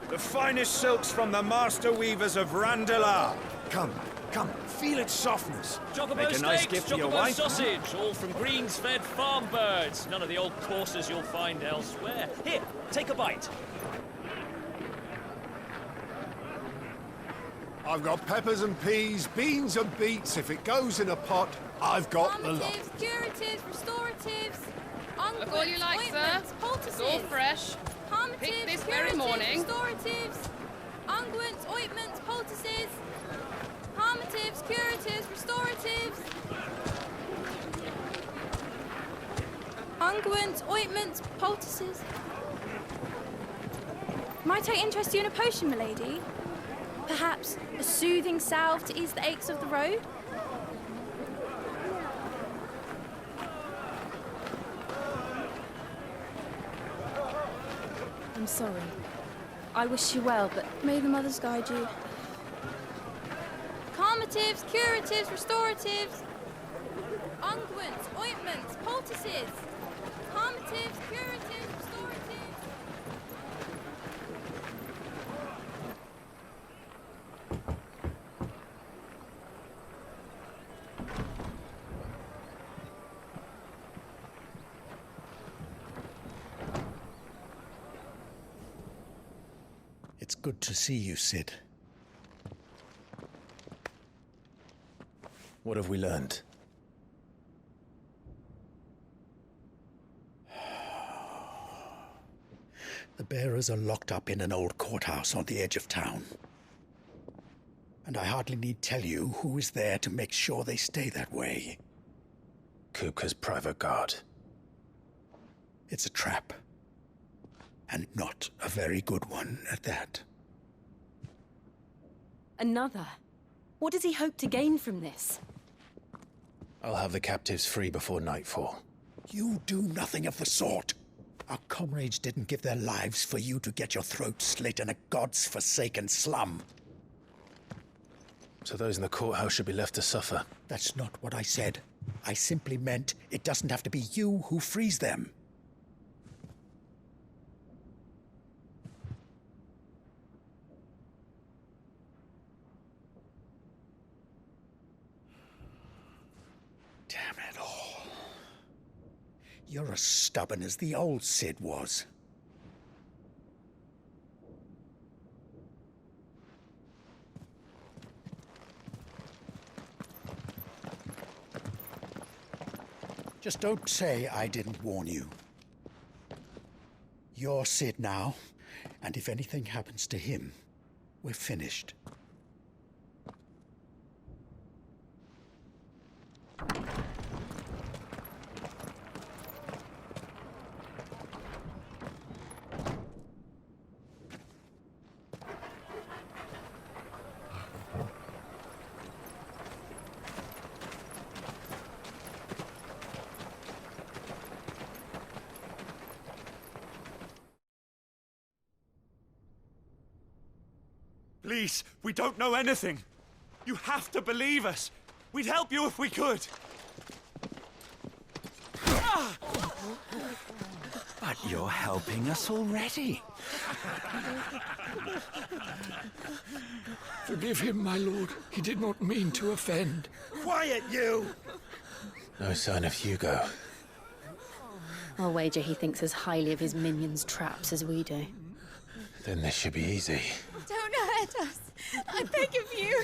The finest silks from the master weavers of Randalar. Come, come, feel its softness. Chocobo Make a nice steaks, gift for your chocobo wife. sausage, all from greens-fed farm birds. None of the old courses you'll find elsewhere. Here, take a bite. I've got peppers and peas, beans and beets. If it goes in a pot, I've got the lot. Calmatives, curatives, restoratives, Look all you like, sir. It's all fresh. Picked this very morning. Restoratives, unguents, ointments, poultices, calmatives, curatives, restoratives, unguents, ointments, poultices. Might I interest you in a potion, milady? Perhaps a soothing salve to ease the aches of the road? I'm sorry. I wish you well, but may the mothers guide you. Calmatives, curatives, restoratives, unguents, ointments, poultices. Calmatives, curatives, restoratives. It's good to see you, Sid. What have we learned? The bearers are locked up in an old courthouse on the edge of town. And I hardly need tell you who is there to make sure they stay that way. Kupka's private guard. It's a trap. And not a very good one at that. Another? What does he hope to gain from this? I'll have the captives free before nightfall. You do nothing of the sort. Our comrades didn't give their lives for you to get your throat slit in a god's-forsaken slum. So those in the courthouse should be left to suffer. That's not what I said. I simply meant it doesn't have to be you who frees them. Damn it all. You're as stubborn as the old Sid was. Just don't say I didn't warn you. You're Sid now, and if anything happens to him, we're finished. Please, we don't know anything. You have to believe us. We'd help you if we could. But you're helping us already. Forgive him, my lord. He did not mean to offend. Quiet, you! No sign of Hugo. I'll wager he thinks as highly of his minions' traps as we do. Then this should be easy. Don't hurt us. I beg of you.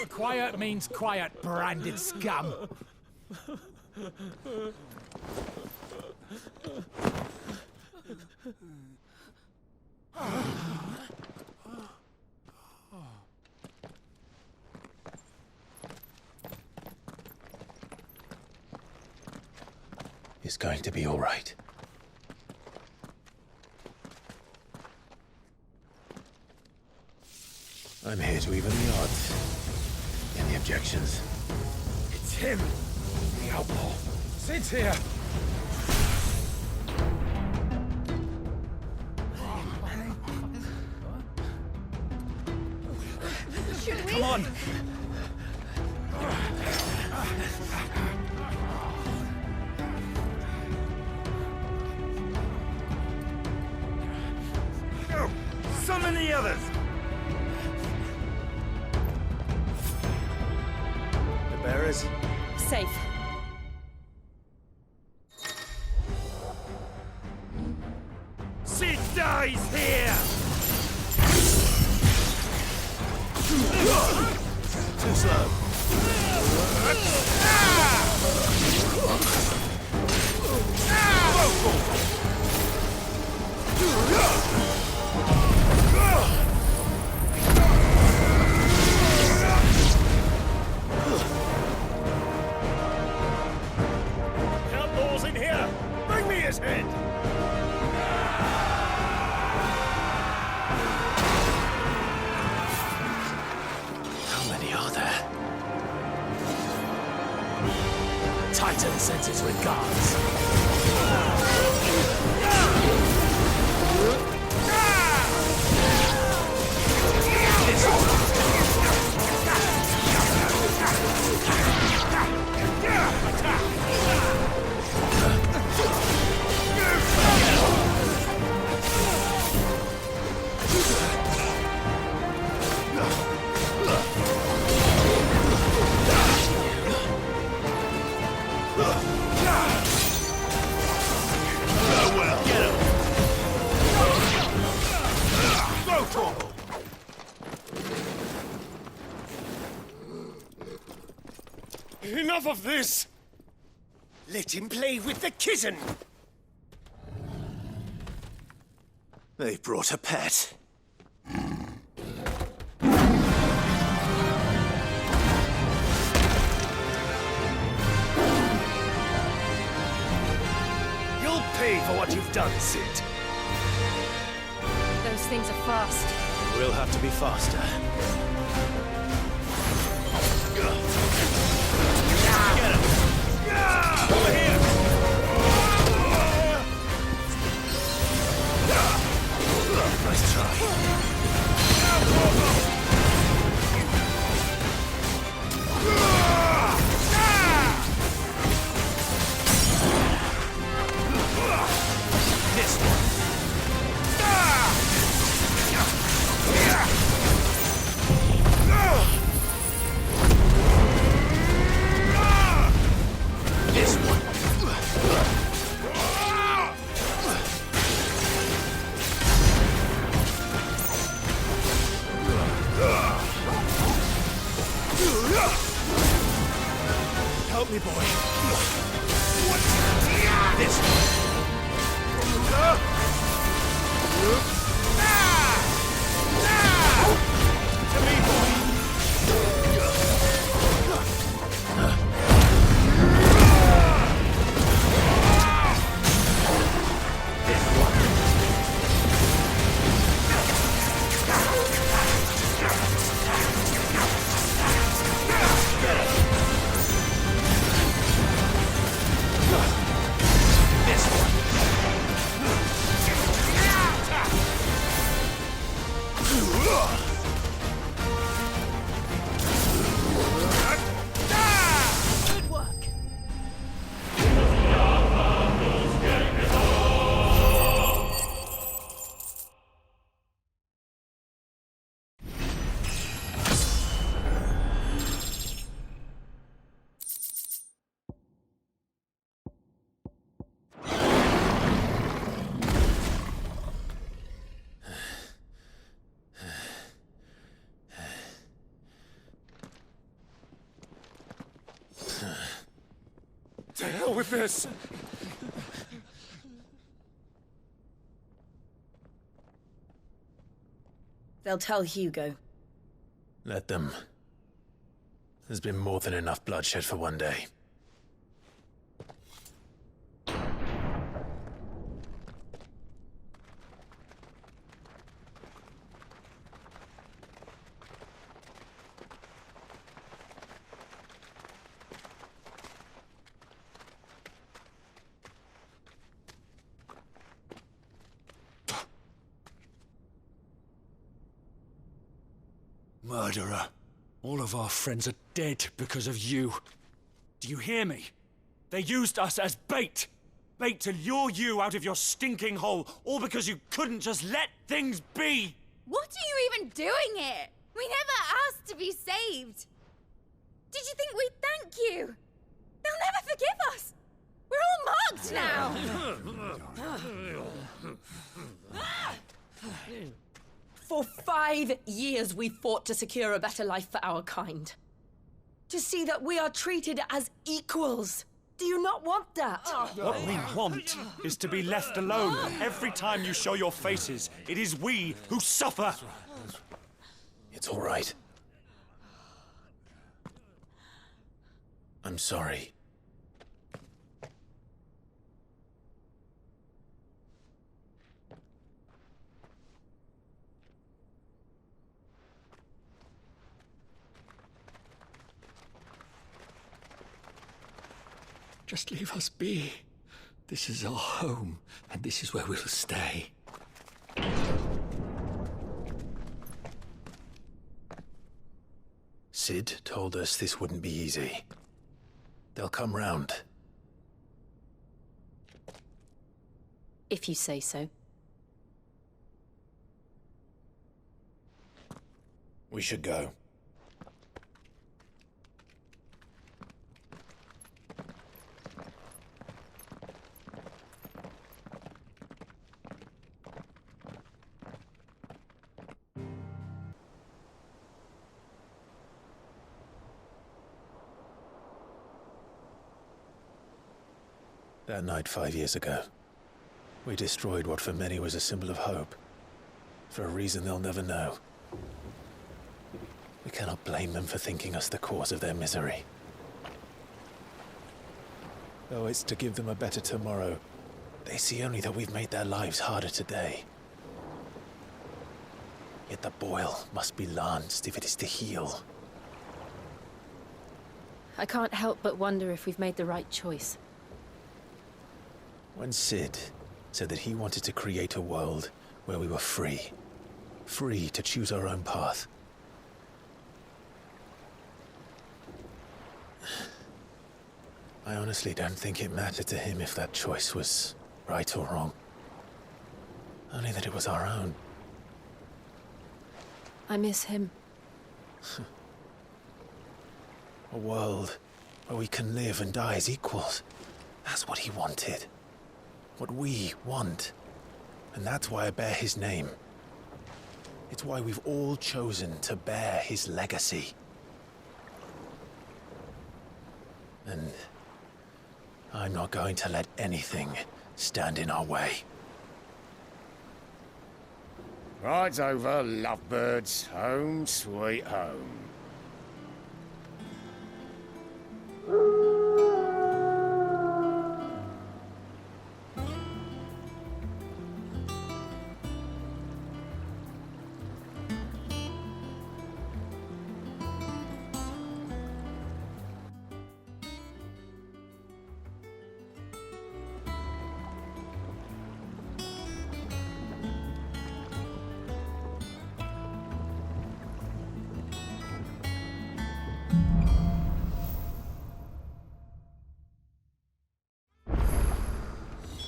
Quiet means quiet, branded scum. It's going to be all right. I'm here to even the odds. Any objections? It's him, the outlaw. Sid's here. Should we? Come on. Summon the others! The bearers? Safe. She dies here! Too slow. Outlaws in here! Bring me his head! How many are there? Titan sends his regards. Enough of this! Let him play with the kitten! They brought a pet. You'll pay for what you've done, Sid. Those things are fast. We'll have to be faster. Over here! Nice try. This one. This one. Help me, boy. This one. To me, boy. To hell with this! They'll tell Hugo. Let them. There's been more than enough bloodshed for one day. Murderer. All of our friends are dead because of you. Do you hear me? They used us as bait. Bait to lure you out of your stinking hole, all because you couldn't just let things be. What are you even doing here? We never asked to be saved. Did you think we'd thank you? They'll never forgive us. We're all marked now. For 5 years we fought to secure a better life for our kind. To see that we are treated as equals. Do you not want that? What we want is to be left alone. Every time you show your faces, it is we who suffer. It's all right. I'm sorry. Just leave us be. This is our home, and this is where we'll stay. Sid told us this wouldn't be easy. They'll come round. If you say so. We should go. That night 5 years ago, we destroyed what for many was a symbol of hope. For a reason they'll never know. We cannot blame them for thinking us the cause of their misery. Though it's to give them a better tomorrow, they see only that we've made their lives harder today. Yet the boil must be lanced if it is to heal. I can't help but wonder if we've made the right choice. When Sid said that he wanted to create a world where we were free. Free to choose our own path. I honestly don't think it mattered to him if that choice was right or wrong. Only that it was our own. I miss him. A world where we can live and die as equals. That's what he wanted. What we want. And that's why I bear his name. It's why we've all chosen to bear his legacy. And I'm not going to let anything stand in our way. Rides over, lovebirds. Home, sweet home.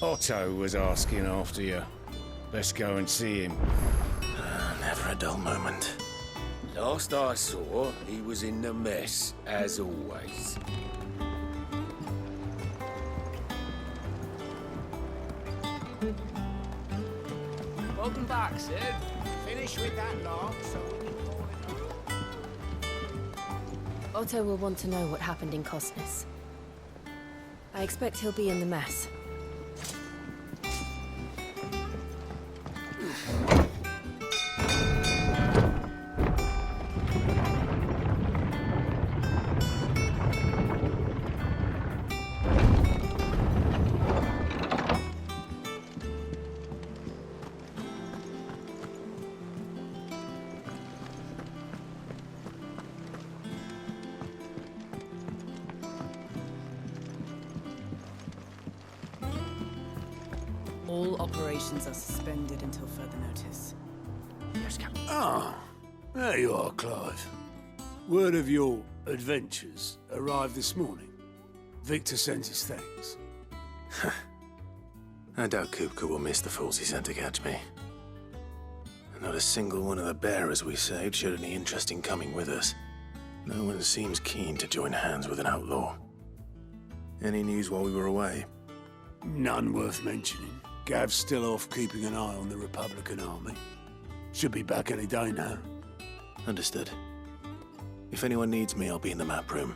Otto was asking after you. Best go and see him. Never a dull moment. Last I saw, he was in the mess, as always. Welcome back, Sid. Finish with that lark so we can call it. Otto will want to know what happened in Cosnes. I expect he'll be in the mess. All operations are suspended until further notice. Yes, Captain. Ah, there you are, Clive. Word of your adventures arrived this morning. Victor sends his thanks. I doubt Kupka will miss the fools he sent to catch me. Not a single one of the bearers we saved showed any interest in coming with us. No one seems keen to join hands with an outlaw. Any news while we were away? None worth mentioning. Gav's still off keeping an eye on the Republican army. Should be back any day now. Understood. If anyone needs me, I'll be in the map room.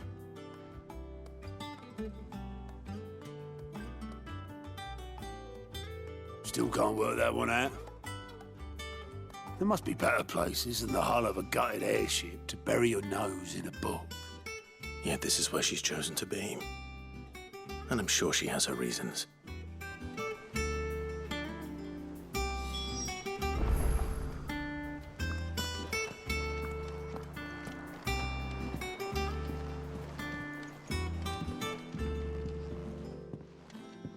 Still can't work that one out. There must be better places than the hull of a gutted airship to bury your nose in a book. Yet this is where she's chosen to be. And I'm sure she has her reasons.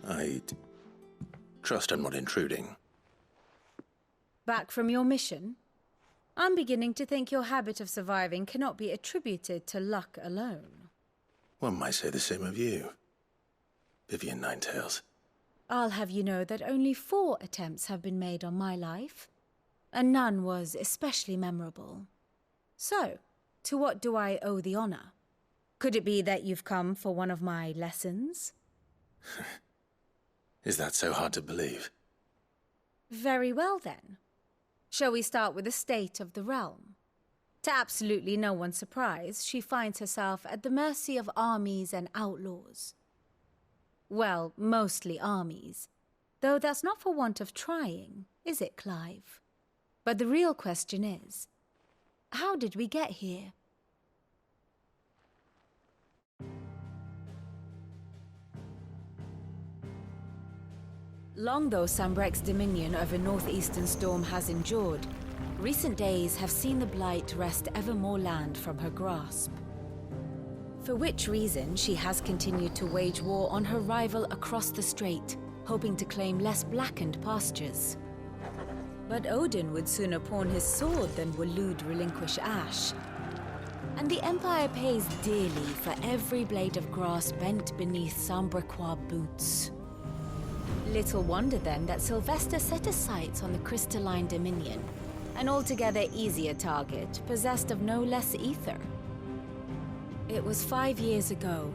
I'd trust I'm not intruding. Back from your mission? I'm beginning to think your habit of surviving cannot be attributed to luck alone. One might say the same of you, Vivian Ninetails. I'll have you know that only 4 attempts have been made on my life, and none was especially memorable. So, to what do I owe the honor? Could it be that you've come for one of my lessons? Is that so hard to believe? Very well, then. Shall we start with the state of the realm? To absolutely no one's surprise, she finds herself at the mercy of armies and outlaws. Well, mostly armies. Though that's not for want of trying, is it, Clive? But the real question is, how did we get here? Long though Sambrek's dominion over northeastern storm has endured, recent days have seen the Blight wrest ever more land from her grasp. For which reason she has continued to wage war on her rival across the strait, hoping to claim less blackened pastures. But Odin would sooner pawn his sword than Waloed relinquish Ash. And the Empire pays dearly for every blade of grass bent beneath Sambrequois boots. Little wonder then that Sylvester set his sights on the crystalline dominion, an altogether easier target, possessed of no less ether. It was 5 years ago,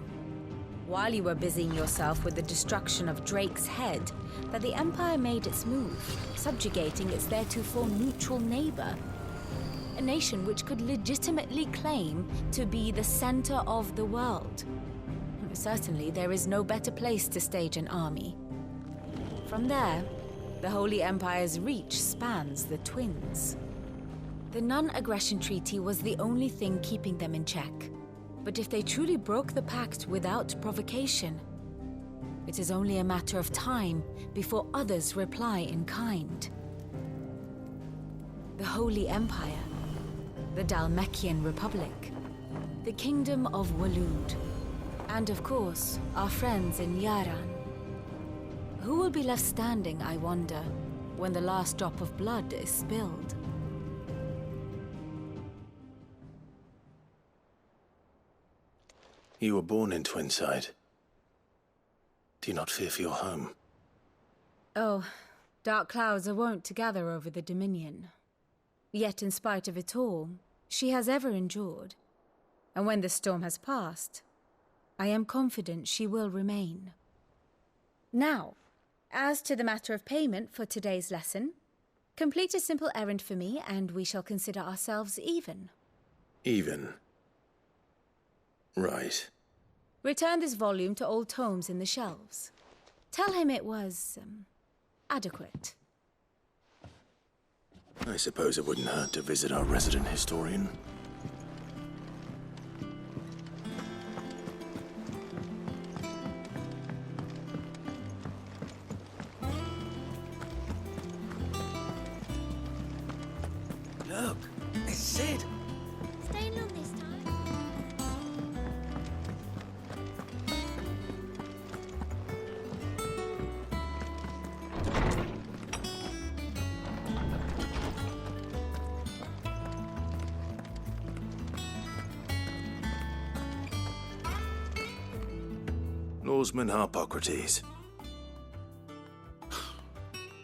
while you were busying yourself with the destruction of Drake's head, that the Empire made its move, subjugating its theretofore neutral neighbor. A nation which could legitimately claim to be the center of the world. Certainly, there is no better place to stage an army. From there, the Holy Empire's reach spans the Twins. The non-aggression treaty was the only thing keeping them in check. But if they truly broke the pact without provocation, it is only a matter of time before others reply in kind. The Holy Empire, the Dhalmekian Republic, the Kingdom of Waloed, and of course, our friends in Yaran. Who will be left standing, I wonder, when the last drop of blood is spilled? You were born in Twinside. Do you not fear for your home? Oh, dark clouds are wont to gather over the Dominion. Yet in spite of it all, she has ever endured. And when the storm has passed, I am confident she will remain. Now, as to the matter of payment for today's lesson, complete a simple errand for me and we shall consider ourselves even. Even? Right. Return this volume to old tomes in the shelves. Tell him it was, adequate. I suppose it wouldn't hurt to visit our resident historian. Look, it's Sid. Staying long this time? Lawsman Harpocrates.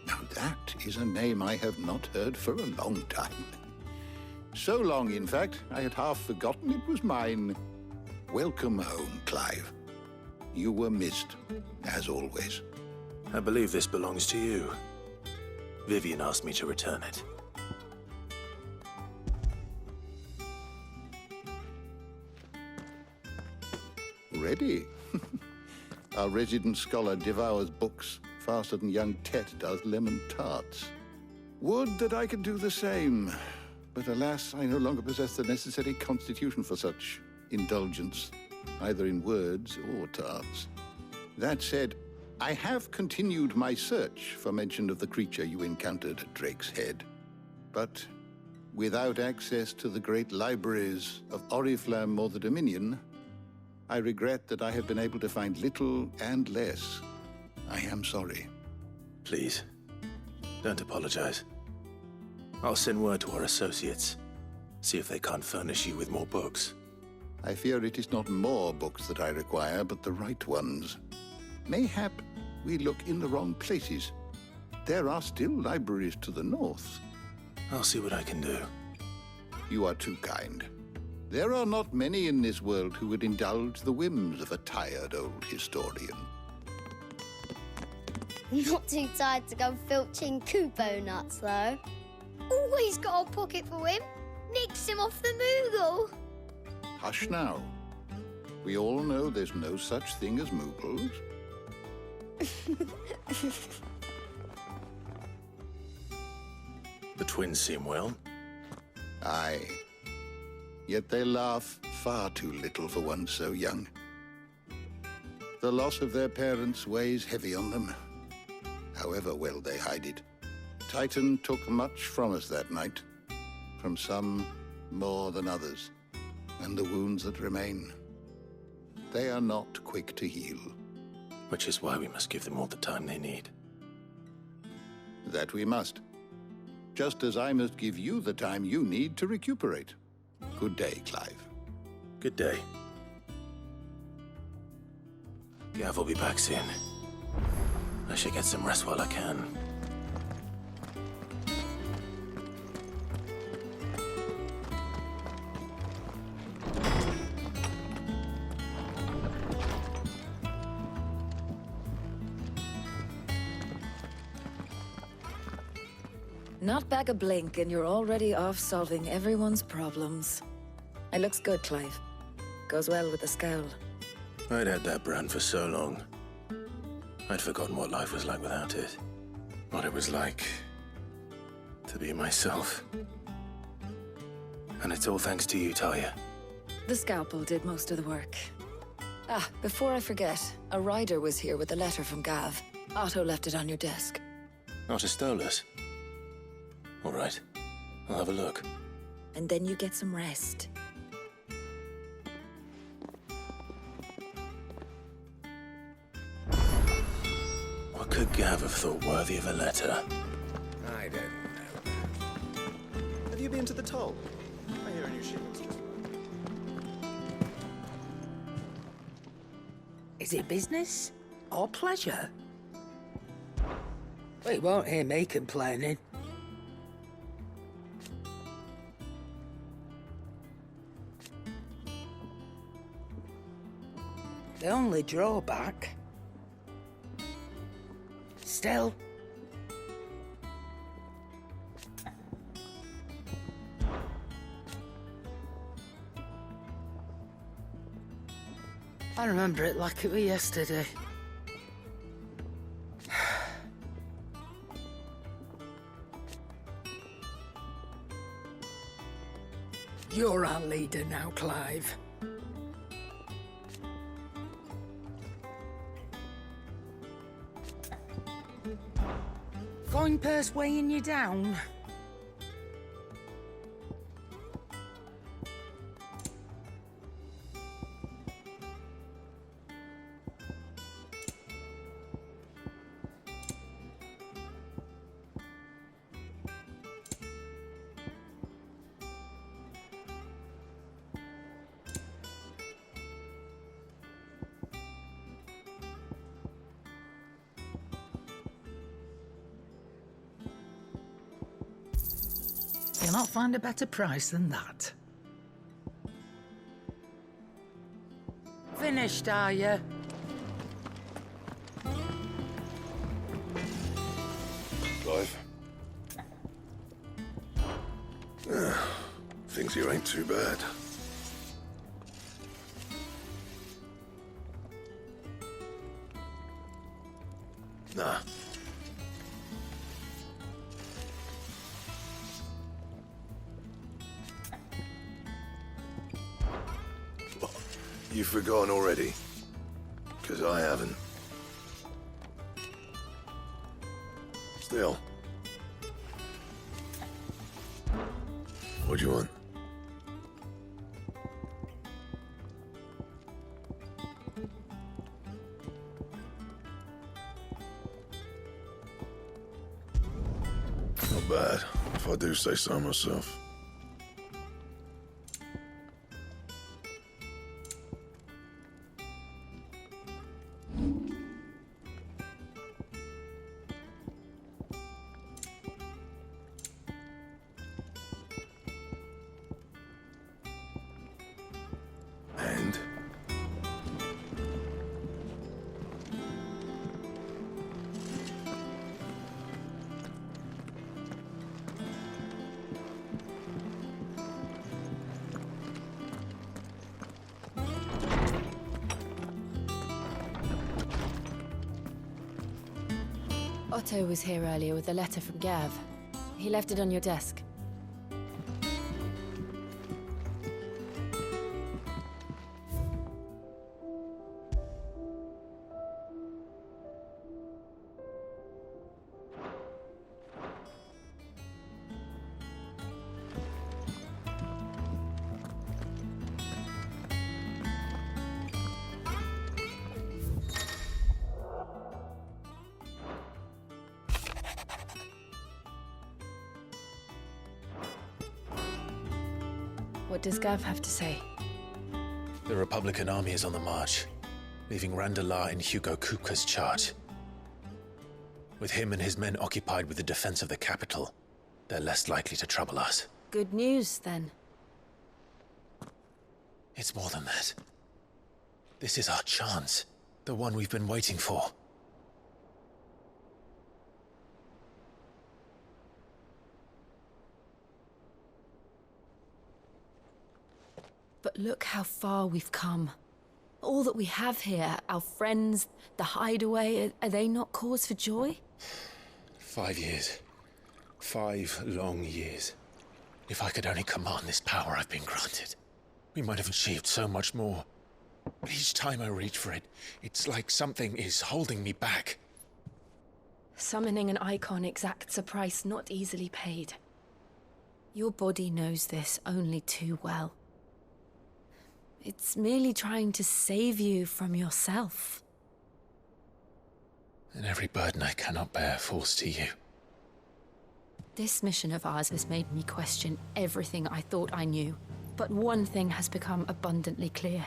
Now that is is a name I have not heard for a long time. So long, in fact, I had half forgotten it was mine. Welcome home, Clive. You were missed, as always. I believe this belongs to you. Vivian asked me to return it. Ready? Our resident scholar devours books faster than young Tet does lemon tarts. Would that I could do the same. But alas, I no longer possess the necessary constitution for such indulgence, either in words or tarts. That said, I have continued my search for mention of the creature you encountered at Drake's Head. But without access to the great libraries of Oriflamme or the Dominion, I regret that I have been able to find little and less. I am sorry. Please, don't apologize. I'll send word to our associates. See if they can't furnish you with more books. I fear it is not more books that I require, but the right ones. Mayhap we look in the wrong places. There are still libraries to the north. I'll see what I can do. You are too kind. There are not many in this world who would indulge the whims of a tired old historian. Not too tired to go filching Kupo nuts, though. Always got a pocket for him. Nicks him off the Moogle. Hush now. We all know there's no such thing as Moogles. The twins seem well. Aye. Yet they laugh far too little for one so young. The loss of their parents weighs heavy on them, however well they hide it. Titan took much from us that night, from some more than others, and the wounds that remain, they are not quick to heal. Which is why we must give them all the time they need. That we must. Just as I must give you the time you need to recuperate. Good day, Clive. Good day. Gav will be back soon. I should get some rest while I can. Not back a blink and you're already off solving everyone's problems. It looks good, Clive. Goes well with the scowl. I'd had that brand for so long. I'd forgotten what life was like without it. What it was like to be myself. And it's all thanks to you, Talia. The scalpel did most of the work. Ah, before I forget, a rider was here with a letter from Gav. Otto left it on your desk. Otto stole us. All right, I'll have a look. And then you get some rest. What could Gav have thought worthy of a letter? I don't know. Have you been to the toll? I hear a new shipment's just... Is it business or pleasure? Well, you won't hear me complaining. The only drawback... Still... I remember it like it was yesterday. You're our leader now, Clive. Coin purse weighing you down? cannot find a better price than that. Finished, are you? Clive. Things here ain't too bad. Nah. You've forgotten already? 'Cause I haven't. Still. What do you want? Not bad, if I do say so myself. And? Otto was here earlier with a letter from Gav. He left it on your desk. What does Gav have to say? The Republican army is on the march, leaving Randalar in Hugo Kupka's charge. With him and his men occupied with the defense of the capital, they're less likely to trouble us. Good news, then. It's more than that. This is our chance. The one we've been waiting for. But look how far we've come. All that we have here, our friends, the Hideaway, are they not cause for joy? 5 years. 5 long years. If I could only command this power I've been granted, we might have achieved so much more. But each time I reach for it, it's like something is holding me back. Summoning an Eikon exacts a price not easily paid. Your body knows this only too well. It's merely trying to save you from yourself. And every burden I cannot bear falls to you. This mission of ours has made me question everything I thought I knew. But one thing has become abundantly clear.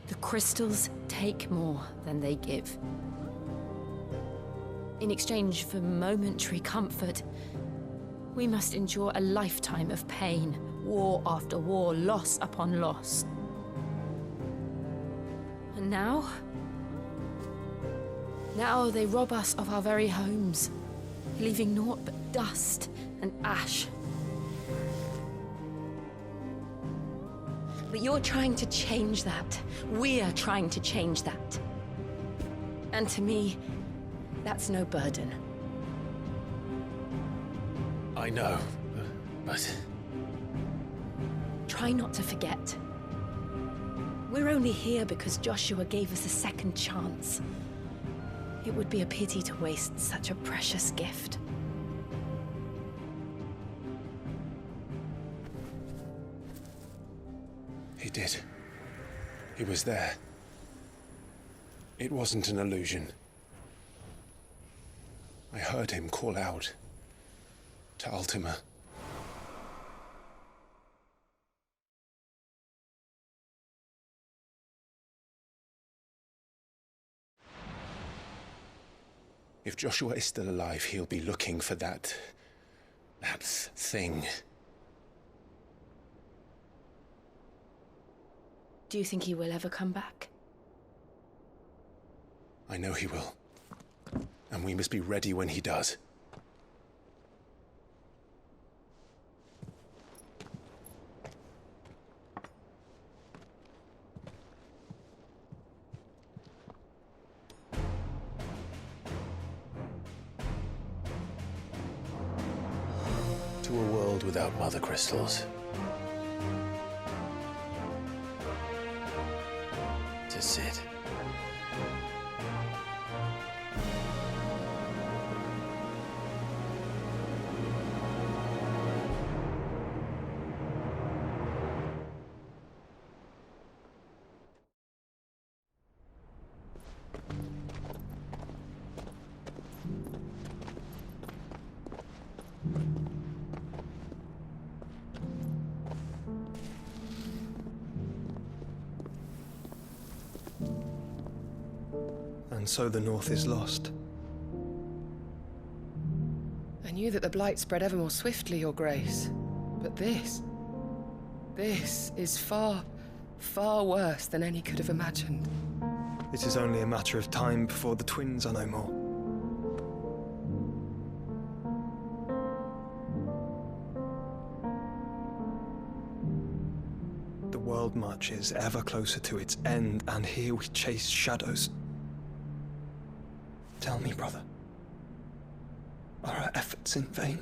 The crystals take more than they give. In exchange for momentary comfort, we must endure a lifetime of pain, war after war, loss upon loss. And now they rob us of our very homes, leaving naught but dust and ash. But you're trying to change that. We're trying to change that. And to me, that's no burden. I know, but... Try not to forget. We're only here because Joshua gave us a second chance. It would be a pity to waste such a precious gift. He did. He was there. It wasn't an illusion. I heard him call out to Ultima. If Joshua is still alive, he'll be looking for that thing. Do you think he will ever come back? I know he will. And we must be ready when he does. To a world without Mothercrystals. To sit. And so the North is lost. I knew that the Blight spread ever more swiftly, Your Grace. But this is far, far worse than any could have imagined. It is only a matter of time before the twins are no more. The world marches ever closer to its end, and here we chase shadows. Tell me, brother, are our efforts in vain?